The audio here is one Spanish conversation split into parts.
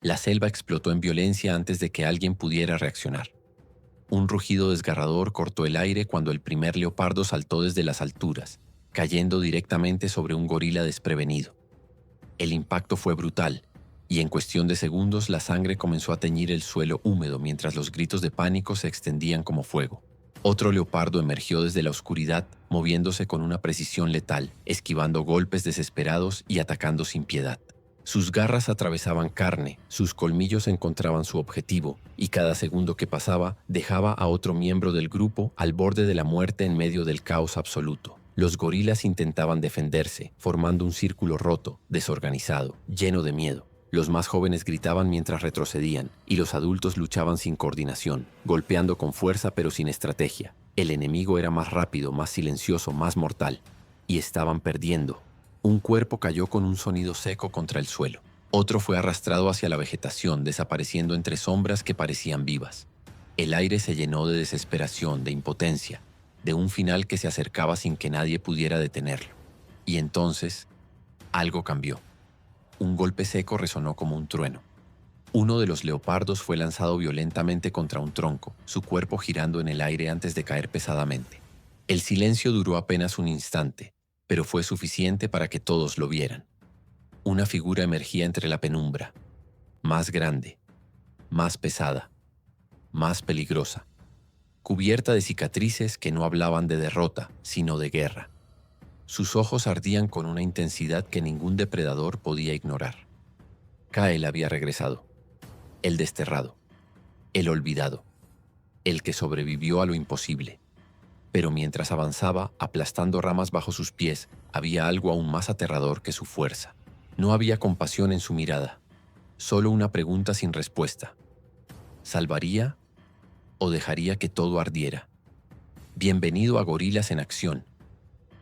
La selva explotó en violencia antes de que alguien pudiera reaccionar. Un rugido desgarrador cortó el aire cuando el primer leopardo saltó desde las alturas, cayendo directamente sobre un gorila desprevenido. El impacto fue brutal, y en cuestión de segundos la sangre comenzó a teñir el suelo húmedo mientras los gritos de pánico se extendían como fuego. Otro leopardo emergió desde la oscuridad, moviéndose con una precisión letal, esquivando golpes desesperados y atacando sin piedad. Sus garras atravesaban carne, sus colmillos encontraban su objetivo, y cada segundo que pasaba dejaba a otro miembro del grupo al borde de la muerte en medio del caos absoluto. Los gorilas intentaban defenderse, formando un círculo roto, desorganizado, lleno de miedo. Los más jóvenes gritaban mientras retrocedían, y los adultos luchaban sin coordinación, golpeando con fuerza pero sin estrategia. El enemigo era más rápido, más silencioso, más mortal. Y estaban perdiendo. Un cuerpo cayó con un sonido seco contra el suelo. Otro fue arrastrado hacia la vegetación, desapareciendo entre sombras que parecían vivas. El aire se llenó de desesperación, de impotencia, de un final que se acercaba sin que nadie pudiera detenerlo. Y entonces, algo cambió. Un golpe seco resonó como un trueno. Uno de los leopardos fue lanzado violentamente contra un tronco, su cuerpo girando en el aire antes de caer pesadamente. El silencio duró apenas un instante, pero fue suficiente para que todos lo vieran. Una figura emergía entre la penumbra, más grande, más pesada, más peligrosa, cubierta de cicatrices que no hablaban de derrota, sino de guerra. Sus ojos ardían con una intensidad que ningún depredador podía ignorar. Kael había regresado, el desterrado, el olvidado, el que sobrevivió a lo imposible. Pero mientras avanzaba, aplastando ramas bajo sus pies, había algo aún más aterrador que su fuerza. No había compasión en su mirada, solo una pregunta sin respuesta. ¿Salvaría o dejaría que todo ardiera? Bienvenido a Gorilas en Acción,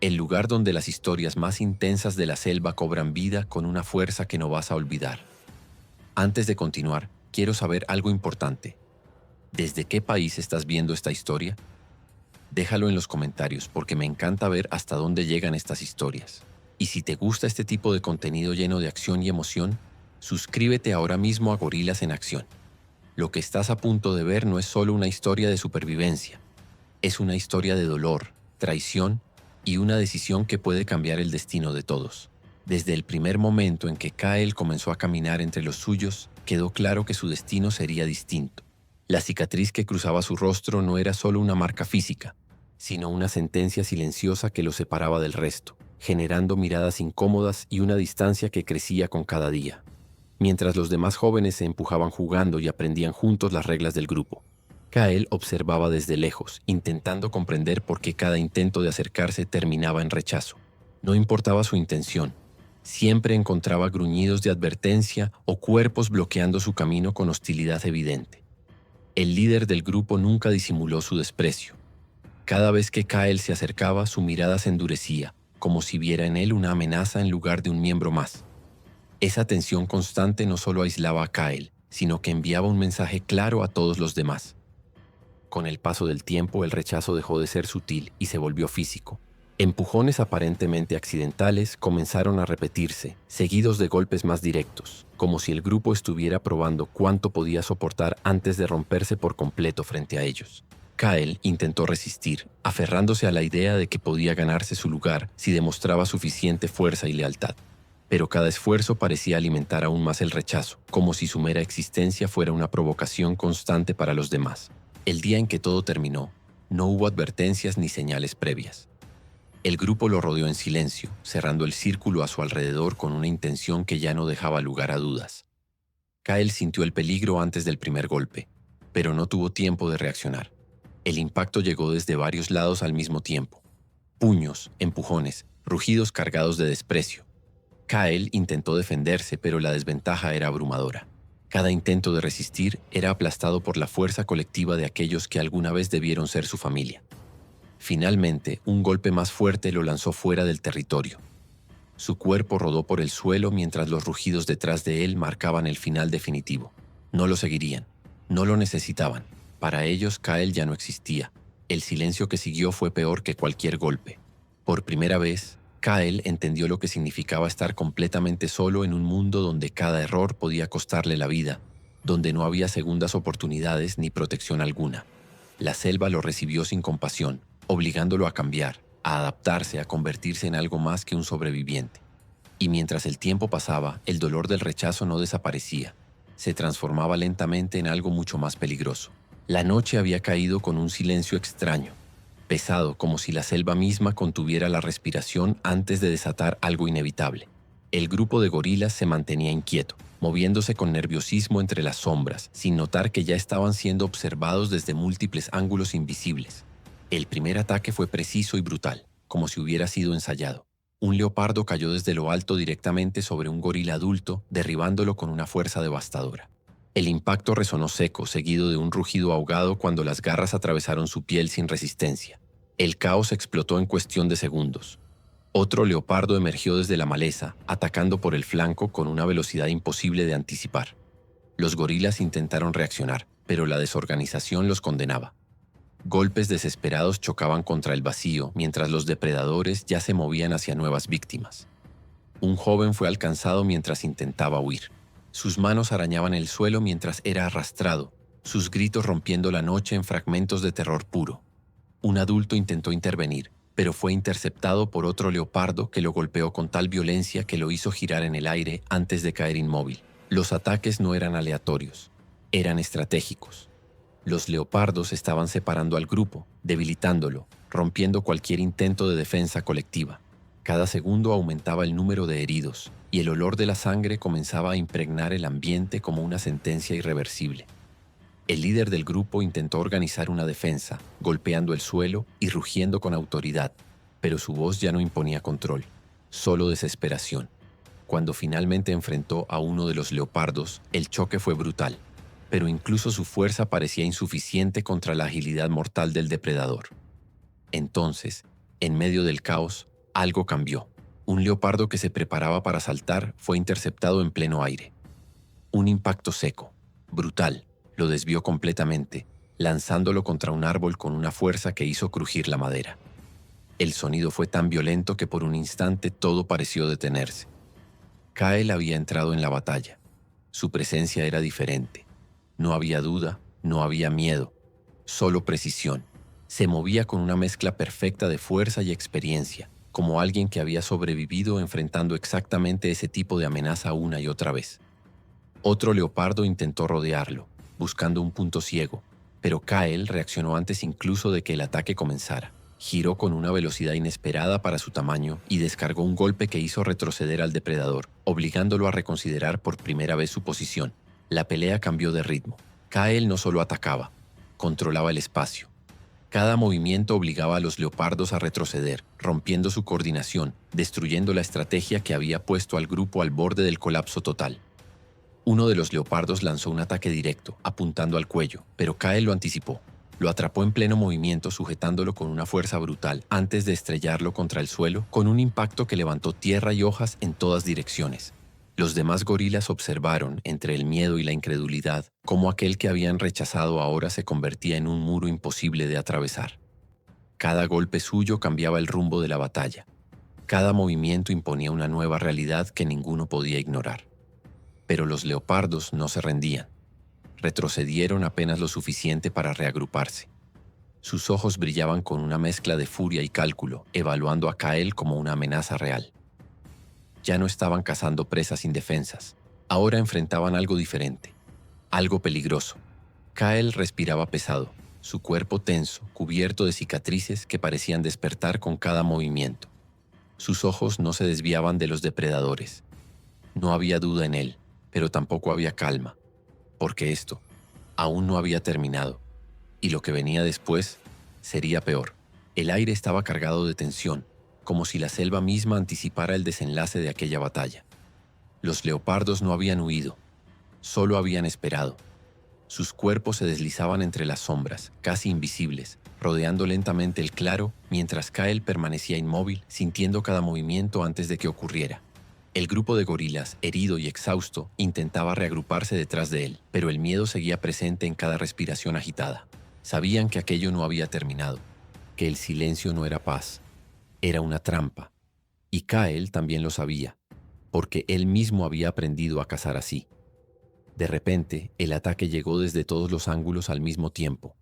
el lugar donde las historias más intensas de la selva cobran vida con una fuerza que no vas a olvidar. Antes de continuar, quiero saber algo importante. ¿Desde qué país estás viendo esta historia? Déjalo en los comentarios porque me encanta ver hasta dónde llegan estas historias. Y si te gusta este tipo de contenido lleno de acción y emoción, suscríbete ahora mismo a Gorilas en Acción. Lo que estás a punto de ver no es solo una historia de supervivencia, es una historia de dolor, traición y una decisión que puede cambiar el destino de todos. Desde el primer momento en que Kael comenzó a caminar entre los suyos, quedó claro que su destino sería distinto. La cicatriz que cruzaba su rostro no era solo una marca física, sino una sentencia silenciosa que lo separaba del resto, generando miradas incómodas y una distancia que crecía con cada día. Mientras los demás jóvenes se empujaban jugando y aprendían juntos las reglas del grupo, Kael observaba desde lejos, intentando comprender por qué cada intento de acercarse terminaba en rechazo. No importaba su intención, siempre encontraba gruñidos de advertencia o cuerpos bloqueando su camino con hostilidad evidente. El líder del grupo nunca disimuló su desprecio. Cada vez que Kael se acercaba, su mirada se endurecía, como si viera en él una amenaza en lugar de un miembro más. Esa tensión constante no solo aislaba a Kael, sino que enviaba un mensaje claro a todos los demás. Con el paso del tiempo, el rechazo dejó de ser sutil y se volvió físico. Empujones aparentemente accidentales comenzaron a repetirse, seguidos de golpes más directos, como si el grupo estuviera probando cuánto podía soportar antes de romperse por completo frente a ellos. Kael intentó resistir, aferrándose a la idea de que podía ganarse su lugar si demostraba suficiente fuerza y lealtad. Pero cada esfuerzo parecía alimentar aún más el rechazo, como si su mera existencia fuera una provocación constante para los demás. El día en que todo terminó, no hubo advertencias ni señales previas. El grupo lo rodeó en silencio, cerrando el círculo a su alrededor con una intención que ya no dejaba lugar a dudas. Kael sintió el peligro antes del primer golpe, pero no tuvo tiempo de reaccionar. El impacto llegó desde varios lados al mismo tiempo. Puños, empujones, rugidos cargados de desprecio. Kael intentó defenderse, pero la desventaja era abrumadora. Cada intento de resistir era aplastado por la fuerza colectiva de aquellos que alguna vez debieron ser su familia. Finalmente, un golpe más fuerte lo lanzó fuera del territorio. Su cuerpo rodó por el suelo mientras los rugidos detrás de él marcaban el final definitivo. No lo seguirían, no lo necesitaban. Para ellos, Kael ya no existía. El silencio que siguió fue peor que cualquier golpe. Por primera vez, Kyle entendió lo que significaba estar completamente solo en un mundo donde cada error podía costarle la vida, donde no había segundas oportunidades ni protección alguna. La selva lo recibió sin compasión, obligándolo a cambiar, a adaptarse, a convertirse en algo más que un sobreviviente. Y mientras el tiempo pasaba, el dolor del rechazo no desaparecía. Se transformaba lentamente en algo mucho más peligroso. La noche había caído con un silencio extraño, pesado como si la selva misma contuviera la respiración antes de desatar algo inevitable. El grupo de gorilas se mantenía inquieto, moviéndose con nerviosismo entre las sombras, sin notar que ya estaban siendo observados desde múltiples ángulos invisibles. El primer ataque fue preciso y brutal, como si hubiera sido ensayado. Un leopardo cayó desde lo alto directamente sobre un gorila adulto, derribándolo con una fuerza devastadora. El impacto resonó seco, seguido de un rugido ahogado cuando las garras atravesaron su piel sin resistencia. El caos explotó en cuestión de segundos. Otro leopardo emergió desde la maleza, atacando por el flanco con una velocidad imposible de anticipar. Los gorilas intentaron reaccionar, pero la desorganización los condenaba. Golpes desesperados chocaban contra el vacío, mientras los depredadores ya se movían hacia nuevas víctimas. Un joven fue alcanzado mientras intentaba huir. Sus manos arañaban el suelo mientras era arrastrado, sus gritos rompiendo la noche en fragmentos de terror puro. Un adulto intentó intervenir, pero fue interceptado por otro leopardo que lo golpeó con tal violencia que lo hizo girar en el aire antes de caer inmóvil. Los ataques no eran aleatorios, eran estratégicos. Los leopardos estaban separando al grupo, debilitándolo, rompiendo cualquier intento de defensa colectiva. Cada segundo aumentaba el número de heridos, y el olor de la sangre comenzaba a impregnar el ambiente como una sentencia irreversible. El líder del grupo intentó organizar una defensa, golpeando el suelo y rugiendo con autoridad, pero su voz ya no imponía control, solo desesperación. Cuando finalmente enfrentó a uno de los leopardos, el choque fue brutal, pero incluso su fuerza parecía insuficiente contra la agilidad mortal del depredador. Entonces, en medio del caos, algo cambió. Un leopardo que se preparaba para saltar fue interceptado en pleno aire. Un impacto seco, brutal, lo desvió completamente, lanzándolo contra un árbol con una fuerza que hizo crujir la madera. El sonido fue tan violento que por un instante todo pareció detenerse. Kyle había entrado en la batalla. Su presencia era diferente. No había duda, no había miedo, solo precisión. Se movía con una mezcla perfecta de fuerza y experiencia, como alguien que había sobrevivido enfrentando exactamente ese tipo de amenaza una y otra vez. Otro leopardo intentó rodearlo, buscando un punto ciego, pero Kyle reaccionó antes incluso de que el ataque comenzara. Giró con una velocidad inesperada para su tamaño y descargó un golpe que hizo retroceder al depredador, obligándolo a reconsiderar por primera vez su posición. La pelea cambió de ritmo. Kyle no solo atacaba, controlaba el espacio. Cada movimiento obligaba a los leopardos a retroceder, rompiendo su coordinación, destruyendo la estrategia que había puesto al grupo al borde del colapso total. Uno de los leopardos lanzó un ataque directo, apuntando al cuello, pero Kyle lo anticipó. Lo atrapó en pleno movimiento, sujetándolo con una fuerza brutal antes de estrellarlo contra el suelo con un impacto que levantó tierra y hojas en todas direcciones. Los demás gorilas observaron, entre el miedo y la incredulidad, cómo aquel que habían rechazado ahora se convertía en un muro imposible de atravesar. Cada golpe suyo cambiaba el rumbo de la batalla. Cada movimiento imponía una nueva realidad que ninguno podía ignorar. Pero los leopardos no se rendían. Retrocedieron apenas lo suficiente para reagruparse. Sus ojos brillaban con una mezcla de furia y cálculo, evaluando a Kyle como una amenaza real. Ya no estaban cazando presas indefensas. Ahora enfrentaban algo diferente, algo peligroso. Kyle respiraba pesado, su cuerpo tenso, cubierto de cicatrices que parecían despertar con cada movimiento. Sus ojos no se desviaban de los depredadores. No había duda en él, pero tampoco había calma, porque esto aún no había terminado, y lo que venía después sería peor. El aire estaba cargado de tensión, como si la selva misma anticipara el desenlace de aquella batalla. Los leopardos no habían huido, solo habían esperado. Sus cuerpos se deslizaban entre las sombras, casi invisibles, rodeando lentamente el claro, mientras Kyle permanecía inmóvil, sintiendo cada movimiento antes de que ocurriera. El grupo de gorilas, herido y exhausto, intentaba reagruparse detrás de él, pero el miedo seguía presente en cada respiración agitada. Sabían que aquello no había terminado, que el silencio no era paz, era una trampa. Y Kael también lo sabía, porque él mismo había aprendido a cazar así. De repente, el ataque llegó desde todos los ángulos al mismo tiempo.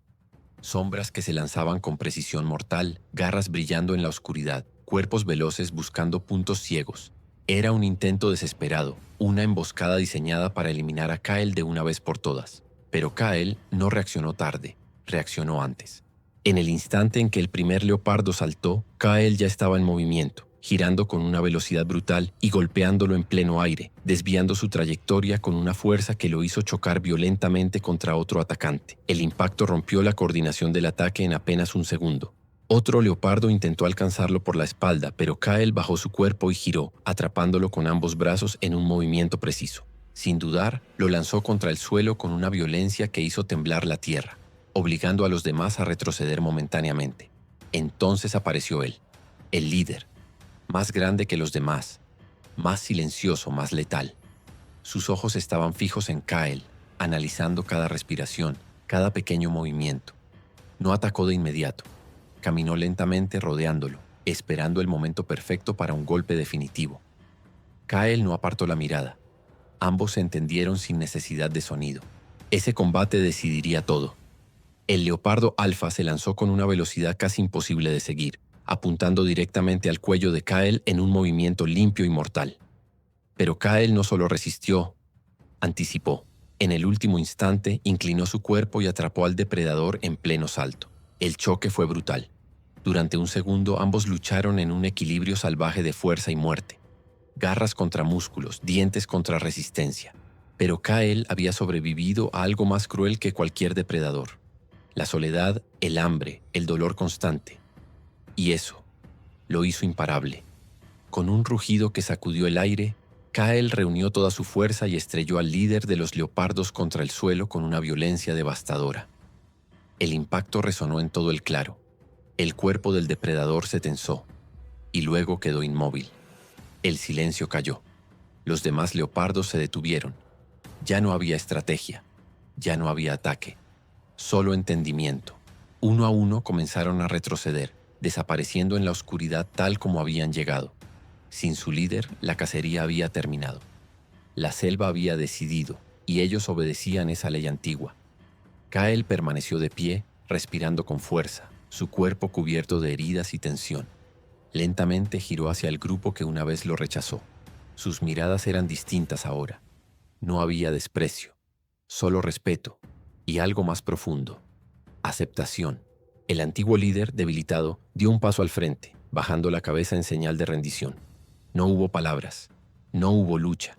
Sombras que se lanzaban con precisión mortal, garras brillando en la oscuridad, cuerpos veloces buscando puntos ciegos. Era un intento desesperado, una emboscada diseñada para eliminar a Kael de una vez por todas. Pero Kael no reaccionó tarde, reaccionó antes. En el instante en que el primer leopardo saltó, Kael ya estaba en movimiento, girando con una velocidad brutal y golpeándolo en pleno aire, desviando su trayectoria con una fuerza que lo hizo chocar violentamente contra otro atacante. El impacto rompió la coordinación del ataque en apenas un segundo. Otro leopardo intentó alcanzarlo por la espalda, pero Kael bajó su cuerpo y giró, atrapándolo con ambos brazos en un movimiento preciso. Sin dudar, lo lanzó contra el suelo con una violencia que hizo temblar la tierra, obligando a los demás a retroceder momentáneamente. Entonces apareció él, el líder, más grande que los demás, más silencioso, más letal. Sus ojos estaban fijos en Kael, analizando cada respiración, cada pequeño movimiento. No atacó de inmediato. Caminó lentamente rodeándolo, esperando el momento perfecto para un golpe definitivo. Kael no apartó la mirada. Ambos se entendieron sin necesidad de sonido. Ese combate decidiría todo. El leopardo alfa se lanzó con una velocidad casi imposible de seguir, apuntando directamente al cuello de Kael en un movimiento limpio y mortal. Pero Kael no solo resistió, anticipó. En el último instante, inclinó su cuerpo y atrapó al depredador en pleno salto. El choque fue brutal. Durante un segundo, ambos lucharon en un equilibrio salvaje de fuerza y muerte. Garras contra músculos, dientes contra resistencia. Pero Kael había sobrevivido a algo más cruel que cualquier depredador. La soledad, el hambre, el dolor constante. Y eso lo hizo imparable. Con un rugido que sacudió el aire, Kael reunió toda su fuerza y estrelló al líder de los leopardos contra el suelo con una violencia devastadora. El impacto resonó en todo el claro. El cuerpo del depredador se tensó y luego quedó inmóvil. El silencio cayó. Los demás leopardos se detuvieron. Ya no había estrategia, ya no había ataque, solo entendimiento. Uno a uno comenzaron a retroceder, desapareciendo en la oscuridad tal como habían llegado. Sin su líder, la cacería había terminado. La selva había decidido, y ellos obedecían esa ley antigua. Kael permaneció de pie, respirando con fuerza, su cuerpo cubierto de heridas y tensión. Lentamente giró hacia el grupo que una vez lo rechazó. Sus miradas eran distintas ahora. No había desprecio, solo respeto y algo más profundo: aceptación. El antiguo líder, debilitado, dio un paso al frente, bajando la cabeza en señal de rendición. No hubo palabras, no hubo lucha,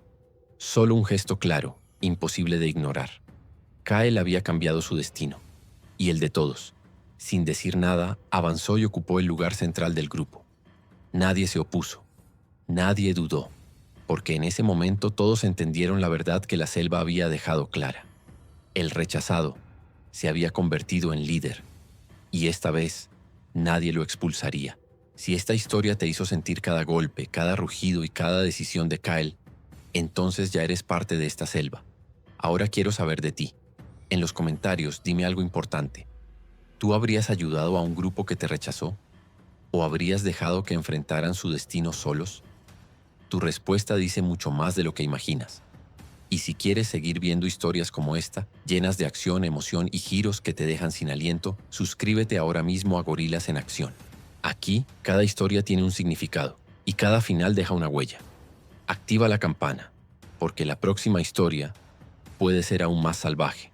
solo un gesto claro, imposible de ignorar. Kael había cambiado su destino, y el de todos. Sin decir nada, avanzó y ocupó el lugar central del grupo. Nadie se opuso, nadie dudó, porque en ese momento todos entendieron la verdad que la selva había dejado clara. El rechazado se había convertido en líder, y esta vez nadie lo expulsaría. Si esta historia te hizo sentir cada golpe, cada rugido y cada decisión de Kael, entonces ya eres parte de esta selva. Ahora quiero saber de ti. En los comentarios dime algo importante. ¿Tú habrías ayudado a un grupo que te rechazó? ¿O habrías dejado que enfrentaran su destino solos? Tu respuesta dice mucho más de lo que imaginas. Y si quieres seguir viendo historias como esta, llenas de acción, emoción y giros que te dejan sin aliento, suscríbete ahora mismo a Gorilas en Acción. Aquí, cada historia tiene un significado y cada final deja una huella. Activa la campana, porque la próxima historia puede ser aún más salvaje.